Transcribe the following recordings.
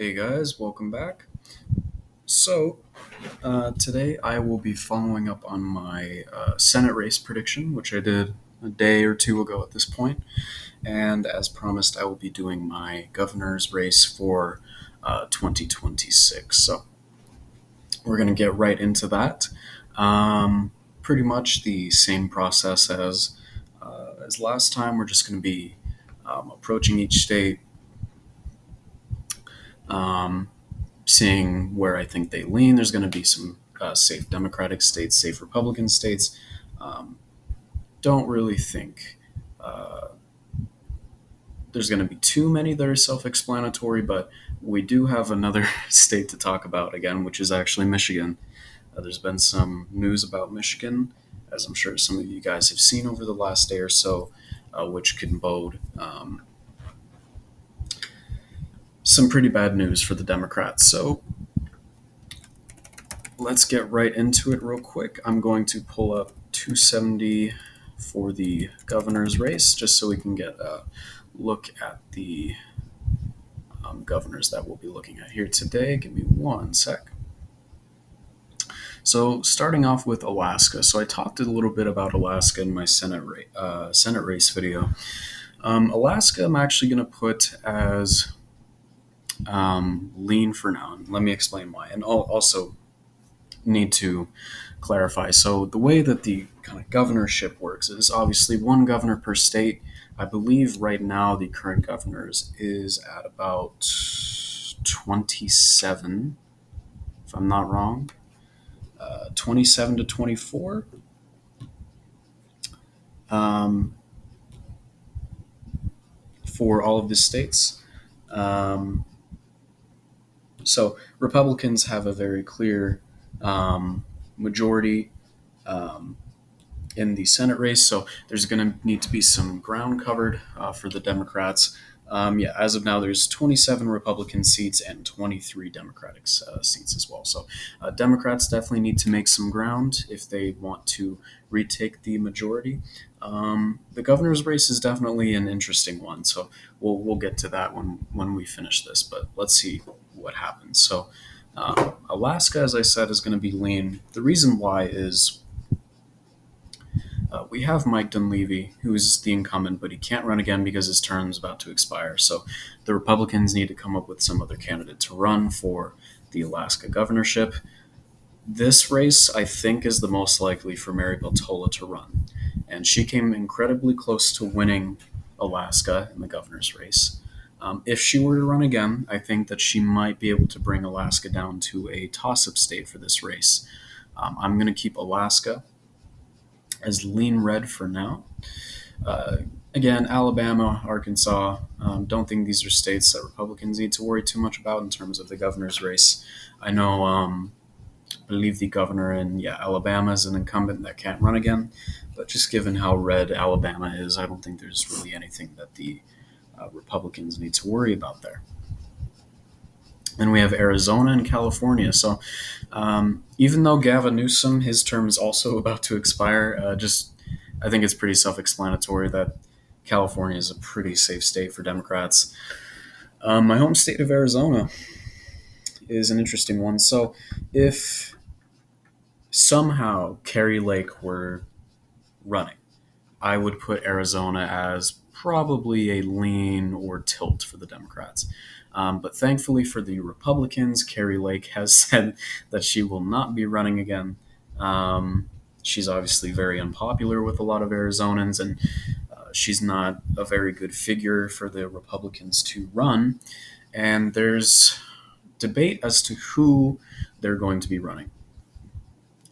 Hey guys, welcome back. So, today I will be following up on my Senate race prediction, which I did a day or two ago at this point. And as promised, I will be doing my governor's race for 2026. So, we're going to get right into that. Pretty much the same process as last time. We're just going to be approaching each state, um, seeing where I think they lean. There's going to be some safe Democratic states, safe Republican states. Um, don't really think there's going to be too many that are self explanatory, but we do have another state to talk about again, which is actually Michigan. There's been some news about Michigan, as I'm sure some of you guys have seen over the last day or so, which can bode some pretty bad news for the Democrats. So let's get right into it real quick. I'm going to pull up 270 for the governor's race just so we can get a look at the governors that we'll be looking at here today. Give me one sec. So starting off with Alaska. So I talked a little bit about Alaska in my Senate race video. Alaska I'm actually going to put as lean for now. Let me explain why. And I'll also need to clarify. So the way that the kind of governorship works is obviously one governor per state. I believe right now the current governors is at about 27, if I'm not wrong, 27 to 24. Um, for all of the states. Um, so Republicans have a very clear majority um, in the Senate race. So there's going to need to be some ground covered for the Democrats. As of now, there's 27 Republican seats and 23 Democratic seats as well. So Democrats definitely need to make some ground if they want to retake the majority. The governor's race is definitely an interesting one. So we'll get to that when we finish this. But let's see what happens. So Alaska, as I said, is going to be lean. The reason why is we have Mike Dunleavy, who's the incumbent, but he can't run again because his term is about to expire. So the Republicans need to come up with some other candidate to run for the Alaska governorship. This race, I think, is the most likely for Mary Peltola to run. And she came incredibly close to winning Alaska in the governor's race. If she were to run again, I think that she might be able to bring Alaska down to a toss-up state for this race. I'm going to keep Alaska as lean red for now. Uh, Again, Alabama, Arkansas, don't think these are states that Republicans need to worry too much about in terms of the governor's race. I know, I believe the governor in Alabama is an incumbent that can't run again, but just given how red Alabama is, I don't think there's really anything that the Republicans need to worry about there. Then we have Arizona and California. So even though Gavin Newsom, his term is also about to expire, I think it's pretty self-explanatory that California is a pretty safe state for Democrats. My home state of Arizona is an interesting one. So if somehow Kerry Lake were running, I would put Arizona as probably a lean or tilt for the Democrats. But thankfully for the Republicans, Kerry Lake has said that she will not be running again. She's obviously very unpopular with a lot of Arizonans, and she's not a very good figure for the Republicans to run. And there's debate as to who they're going to be running.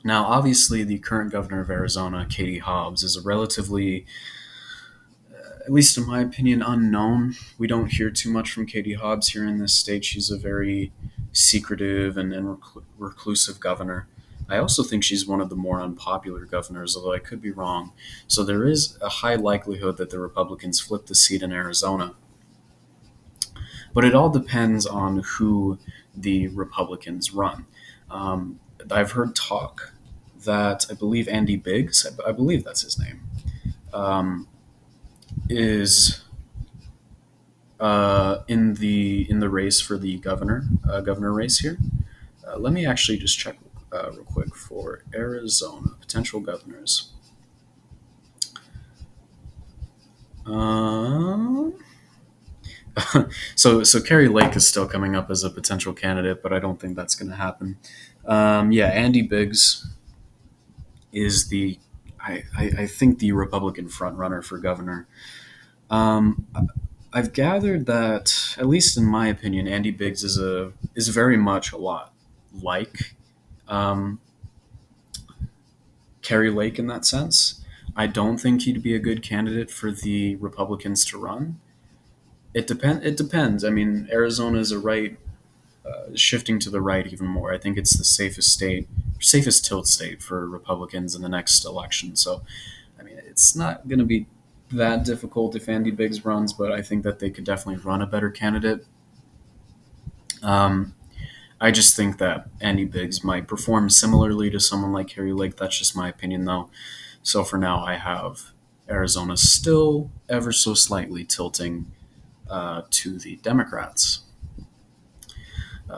Now, obviously, the current governor of Arizona, Katie Hobbs, is a relatively, at least in my opinion, unknown. We don't hear too much from Katie Hobbs here in this state. She's a very secretive and reclusive governor. I also think she's one of the more unpopular governors, although I could be wrong. So there is a high likelihood that the Republicans flip the seat in Arizona. But it all depends on who the Republicans run. I've heard talk that I believe Andy Biggs, I believe that's his name, is In the race for the governor race here. Let me actually just check real quick for Arizona potential governors. Um, so Kerry Lake is still coming up as a potential candidate, but I don't think that's going to happen. Yeah, Andy Biggs is I think the Republican frontrunner for governor. Um, I've gathered that, at least in my opinion, Andy Biggs is very much a lot like um, Kerry Lake in that sense. I don't think he'd be a good candidate for the Republicans to run. It depends. I mean, Arizona is a right shifting to the right even more. I think it's the safest tilt state for Republicans in the next election. So, I mean, it's not going to be that difficult if Andy Biggs runs, but I think that they could definitely run a better candidate. Um, I just think that Andy Biggs might perform similarly to someone like Harry Lake. That's just my opinion, though. So for now, I have Arizona still ever so slightly tilting to the Democrats.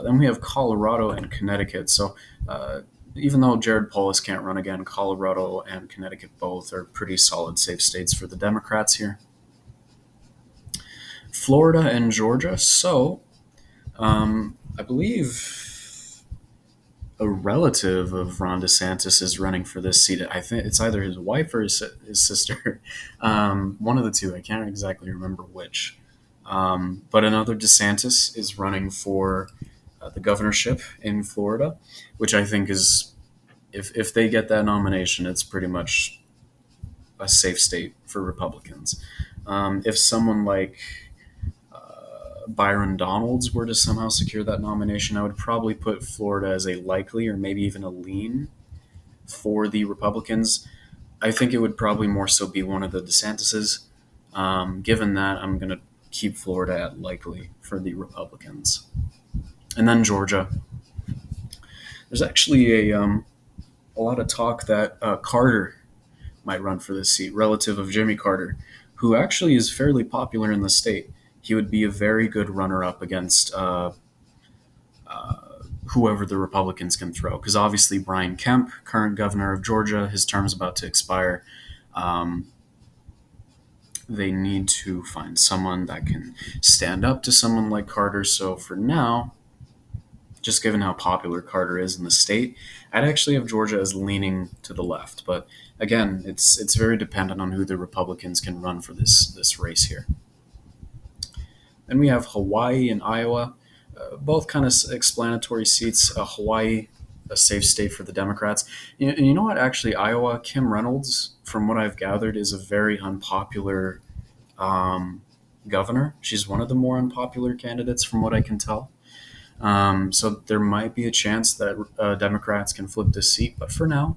Then we have Colorado and Connecticut. So uh, even though Jared Polis can't run again, Colorado and Connecticut both are pretty solid, safe states for the Democrats here. Florida and Georgia. So I believe a relative of Ron DeSantis is running for this seat. I think it's either his wife or his sister. One of the two. I can't exactly remember which. But another DeSantis is running for the governorship in Florida, which I think is, if they get that nomination, it's pretty much a safe state for Republicans. If someone like Byron Donalds were to somehow secure that nomination, I would probably put Florida as a likely or maybe even a lean for the Republicans. I think it would probably more so be one of the DeSantis's. Given that, I'm going to keep Florida at likely for the Republicans. And then Georgia. There's actually a lot of talk that Carter might run for this seat, relative of Jimmy Carter, who actually is fairly popular in the state. He would be a very good runner up against whoever the Republicans can throw. Because obviously, Brian Kemp, current governor of Georgia, his term's about to expire. Um, they need to find someone that can stand up to someone like Carter. So for now, just given how popular Carter is in the state, I'd actually have Georgia as leaning to the left. But again, it's very dependent on who the Republicans can run for this race here. Then we have Hawaii and Iowa, both kind of explanatory seats. Hawaii, a safe state for the Democrats. And you know what? Actually, Iowa, Kim Reynolds, from what I've gathered, is a very unpopular um, governor. She's one of the more unpopular candidates, from what I can tell. So there might be a chance that Democrats can flip this seat. But for now,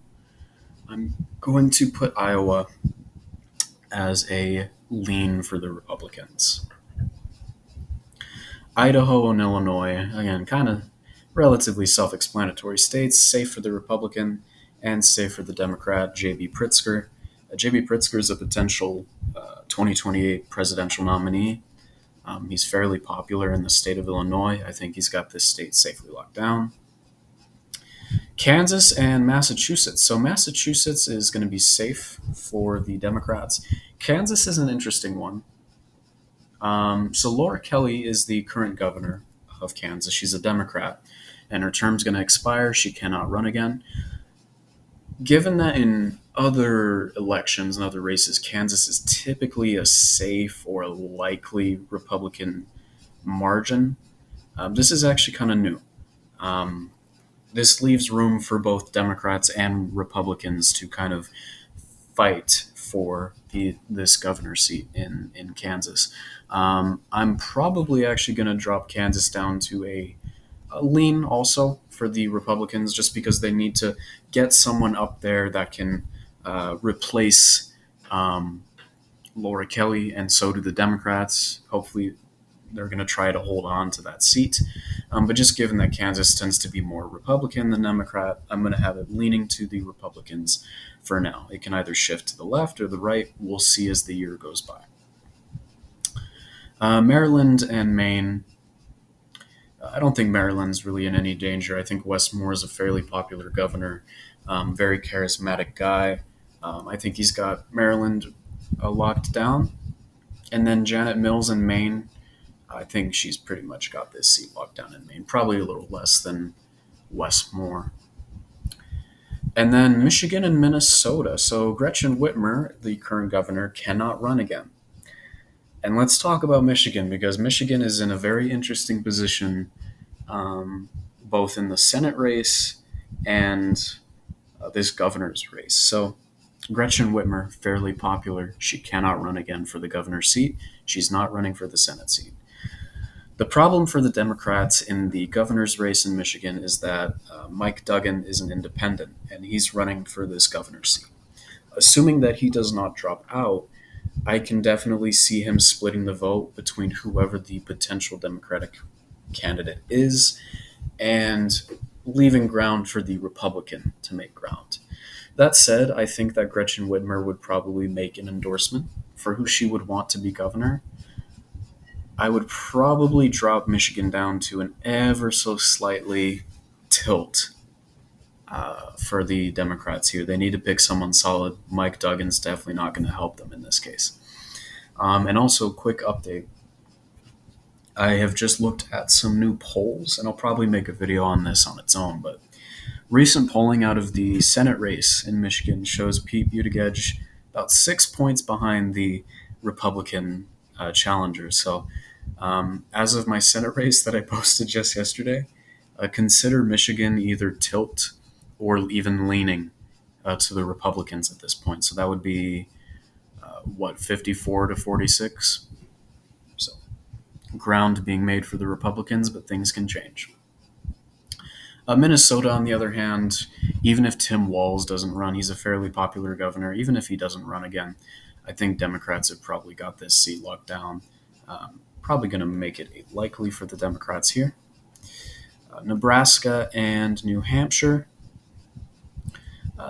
I'm going to put Iowa as a lean for the Republicans. Idaho and Illinois, again, kind of relatively self explanatory states, safe for the Republican and safe for the Democrat, J.B. Pritzker. J.B. Pritzker is a potential 2028 presidential nominee. He's fairly popular in the state of Illinois. I think he's got this state safely locked down. Kansas and Massachusetts. So Massachusetts is going to be safe for the Democrats. Kansas is an interesting one. So Laura Kelly is the current governor of Kansas. She's a Democrat, and her term's going to expire. She cannot run again. Given that in other elections and other races, Kansas is typically a safe or a likely Republican margin, this is actually kind of new. Um, this leaves room for both Democrats and Republicans to kind of fight for this governor seat in Kansas. I'm probably actually going to drop Kansas down to a lean also for the Republicans, just because they need to get someone up there that can replace Laura Kelly, and so do the Democrats. Hopefully, they're going to try to hold on to that seat. But just given that Kansas tends to be more Republican than Democrat, I'm going to have it leaning to the Republicans for now. It can either shift to the left or the right. We'll see as the year goes by. Maryland and Maine. I don't think Maryland's really in any danger. I think Wes Moore is a fairly popular governor, very charismatic guy. I think he's got Maryland locked down. And then Janet Mills in Maine, I think she's pretty much got this seat locked down in Maine, probably a little less than Wes Moore. And then Michigan and Minnesota. So Gretchen Whitmer, the current governor, cannot run again. And let's talk about Michigan because Michigan is in a very interesting position, both in the Senate race and this governor's race. So Gretchen Whitmer, fairly popular. She cannot run again for the governor's seat. She's not running for the Senate seat. The problem for the Democrats in the governor's race in Michigan is that Mike Duggan is an independent and he's running for this governor's seat. Assuming that he does not drop out, I can definitely see him splitting the vote between whoever the potential Democratic candidate is and leaving ground for the Republican to make ground. That said, I think that Gretchen Whitmer would probably make an endorsement for who she would want to be governor. I would probably drop Michigan down to an ever so slightly tilt for the Democrats here. They need to pick someone solid. Mike Duggan's definitely not going to help them in this case. And also, quick update. I have just looked at some new polls, and I'll probably make a video on this on its own, but recent polling out of the Senate race in Michigan shows Pete Buttigieg about 6 points behind the Republican challenger. So, as of my Senate race that I posted just yesterday, consider Michigan either tilt or even leaning to the Republicans at this point. So that would be 54 to 46. So ground being made for the Republicans, but things can change. Minnesota, on the other hand, even if Tim Walz doesn't run, he's a fairly popular governor. Even if he doesn't run again, I think Democrats have probably got this seat locked down. Probably going to make it likely for the Democrats here. Nebraska and New Hampshire.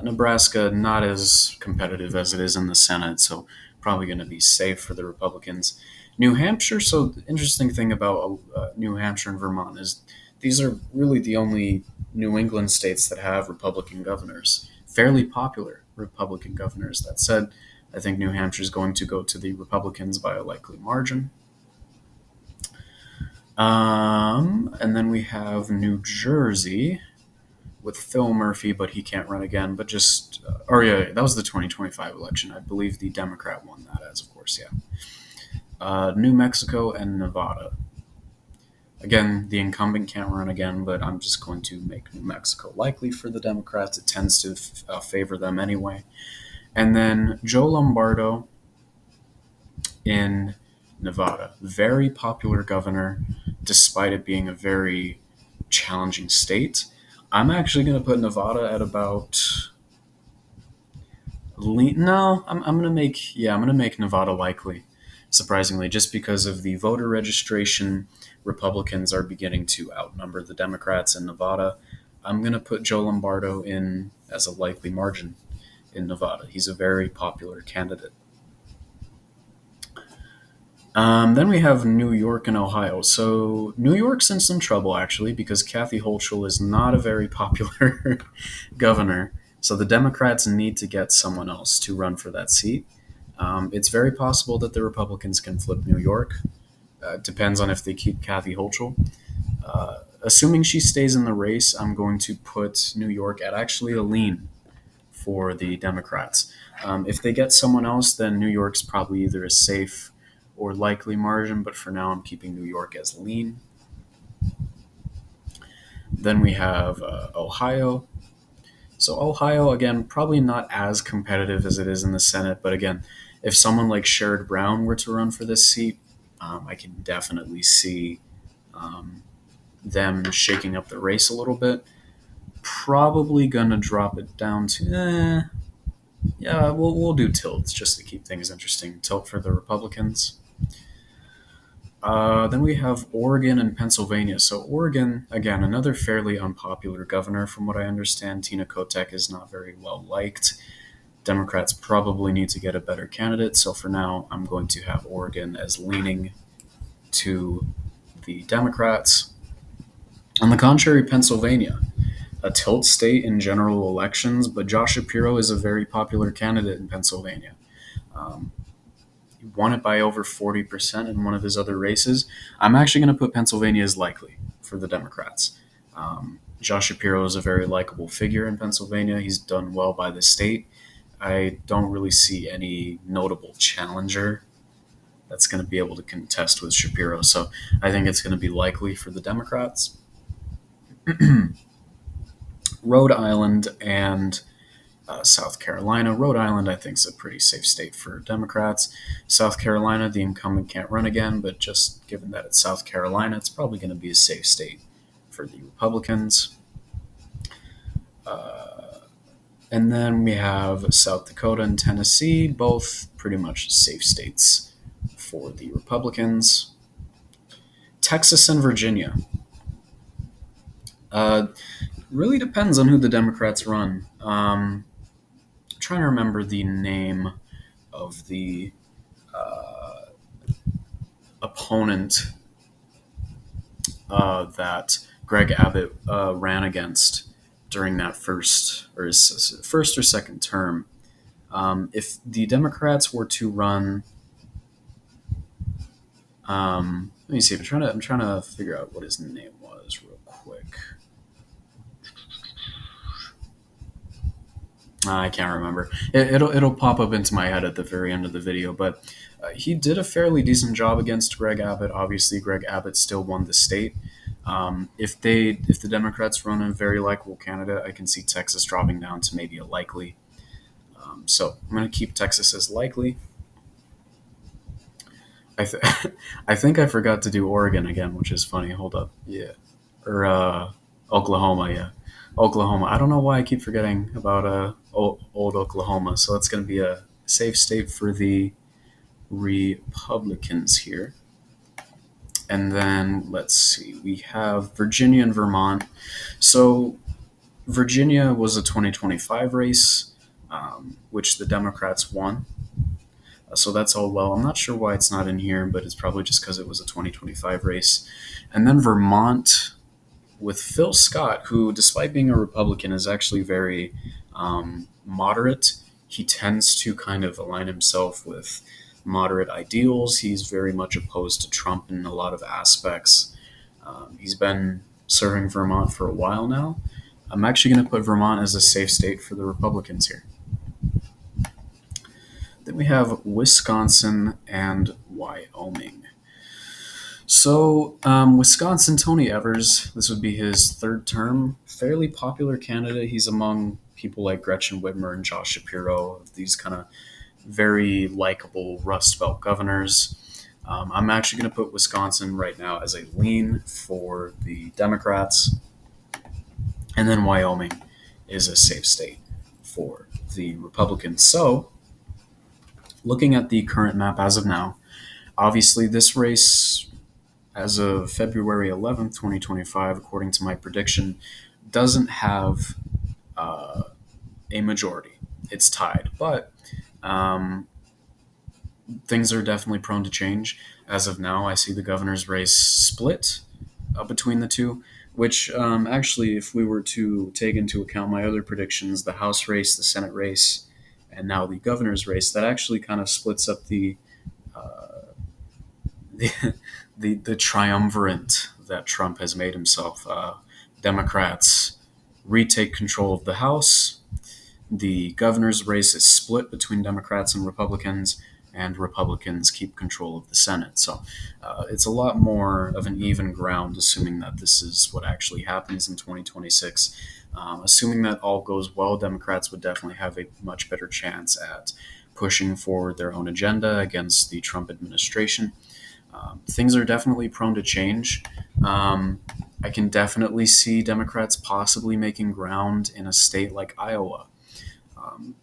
Nebraska, not as competitive as it is in the Senate, so probably going to be safe for the Republicans. New Hampshire, so the interesting thing about New Hampshire and Vermont is these are really the only New England states that have Republican governors, fairly popular Republican governors. That said, I think New Hampshire is going to go to the Republicans by a likely margin. And then we have New Jersey with Phil Murphy, but he can't run again. But just, that was the 2025 election. I believe the Democrat won that, as of course, yeah. New Mexico and Nevada. Again, the incumbent can't run again, but I'm just going to make New Mexico likely for the Democrats. It tends to favor them anyway. And then Joe Lombardo in Nevada. Very popular governor, despite it being a very challenging state. I'm actually going to put Nevada at about... No, I'm going to make Nevada likely, surprisingly, just because of the voter registration. Republicans are beginning to outnumber the Democrats in Nevada. I'm going to put Joe Lombardo in as a likely margin in Nevada. He's a very popular candidate. Then we have New York and Ohio. So New York's in some trouble, actually, because Kathy Hochul is not a very popular governor. So the Democrats need to get someone else to run for that seat. It's very possible that the Republicans can flip New York. Depends on if they keep Kathy Hochul. Assuming she stays in the race, I'm going to put New York at actually a lean for the Democrats. If they get someone else, then New York's probably either a safe or likely margin, but for now I'm keeping New York as lean. Then we have Ohio. So Ohio, again, probably not as competitive as it is in the Senate, but again, if someone like Sherrod Brown were to run for this seat, I can definitely see them shaking up the race a little bit. Probably gonna drop it down to, we'll do tilts just to keep things interesting. Tilt for the Republicans. Then we have Oregon and Pennsylvania. So Oregon, again, another fairly unpopular governor from what I understand. Tina Kotek is not very well liked. Democrats probably need to get a better candidate. So for now, I'm going to have Oregon as leaning to the Democrats. On the contrary, Pennsylvania, a tilt state in general elections, but Josh Shapiro is a very popular candidate in Pennsylvania. Um, he won it by over 40% in one of his other races. I'm actually going to put Pennsylvania as likely for the Democrats. Josh Shapiro is a very likable figure in Pennsylvania. He's done well by the state. I don't really see any notable challenger that's going to be able to contest with Shapiro. So I think it's going to be likely for the Democrats. Rhode Island and South Carolina. Rhode Island, I think, is a pretty safe state for Democrats. South Carolina, the incumbent can't run again, but just given that it's South Carolina, it's probably going to be a safe state for the Republicans. And then we have South Dakota and Tennessee, both pretty much safe states for the Republicans. Texas and Virginia. Really depends on who the Democrats run. I'm trying to remember the name of the opponent that Greg Abbott ran against during that first or second term. If the Democrats were to run, let me see. I'm trying to figure out what his name was real quick. I can't remember. It'll pop up into my head at the very end of the video, but he did a fairly decent job against Greg Abbott. Obviously, Greg Abbott still won the state. If the Democrats run a very likable candidate, I can see Texas dropping down to maybe a likely. So I'm going to keep Texas as likely. I think I forgot to do Oregon again, which is funny. Hold up, yeah, or Oklahoma, yeah, Oklahoma. I don't know why I keep forgetting about old Oklahoma. So that's going to be a safe state for the Republicans here. And then let's see, we have Virginia and Vermont. So Virginia was a 2025 race, which the Democrats won. So that's all well. I'm not sure why it's not in here, but it's probably just because it was a 2025 race. And then Vermont with Phil Scott, who, despite being a Republican, is actually very moderate. He tends to kind of align himself with moderate ideals. He's very much opposed to Trump in a lot of aspects. He's been serving Vermont for a while now. I'm actually going to put Vermont as a safe state for the Republicans here. Then we have Wisconsin and Wyoming. So Wisconsin, Tony Evers, this would be his third term, fairly popular candidate. He's among people like Gretchen Whitmer and Josh Shapiro, these kind of very likable Rust Belt governors. I'm actually going to put Wisconsin right now as a lean for the Democrats. And then Wyoming is a safe state for the Republicans. So looking at the current map as of now, obviously this race, as of February 11th, 2025, according to my prediction, doesn't have a majority. It's tied, but things are definitely prone to change. As of now, I see the governor's race split between the two, which actually, if we were to take into account my other predictions, the House race, the Senate race, and now the governor's race, that actually kind of splits up the triumvirate that Trump has made himself. Democrats retake control of the House. The governor's race is split between Democrats and Republicans, and Republicans keep control of the Senate. So it's a lot more of an even ground, assuming that this is what actually happens in 2026. Assuming that all goes well, Democrats would definitely have a much better chance at pushing forward their own agenda against the Trump administration. Things are definitely prone to change. I can definitely see Democrats possibly making ground in a state like Iowa,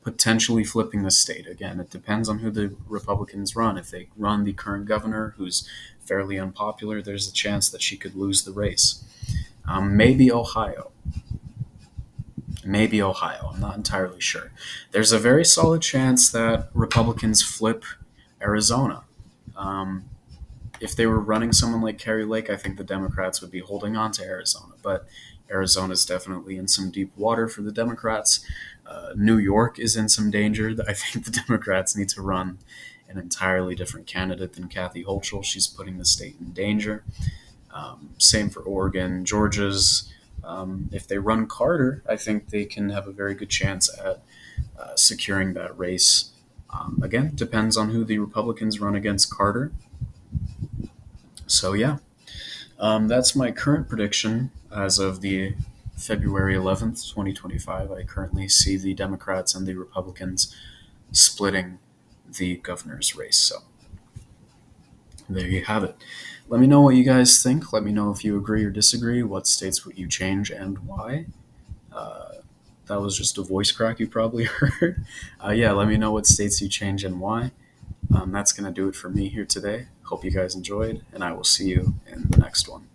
potentially flipping the state. Again, it depends on who the Republicans run. If they run the current governor, who's fairly unpopular, there's a chance that she could lose the race. Maybe Ohio. I'm not entirely sure. There's a very solid chance that Republicans flip Arizona. if they were running someone like Kerry Lake, I think the Democrats would be holding on to Arizona. But Arizona is definitely in some deep water for the Democrats. New York is in some danger. I think the Democrats need to run an entirely different candidate than Kathy Hochul. She's putting the state in danger. Same for Oregon, Georgia's. If they run Carter, I think they can have a very good chance at securing that race. Again, depends on who the Republicans run against Carter. So yeah, that's my current prediction as of the February 11th, 2025. I currently see the Democrats and the Republicans splitting the governor's race. So there you have it. Let me know what you guys think. Let me know if you agree or disagree. What states would you change and why? Uh, that was just a voice crack you probably heard. Yeah, let me know what states you change and why. That's going to do it for me here today. Hope you guys enjoyed, and I will see you in the next one.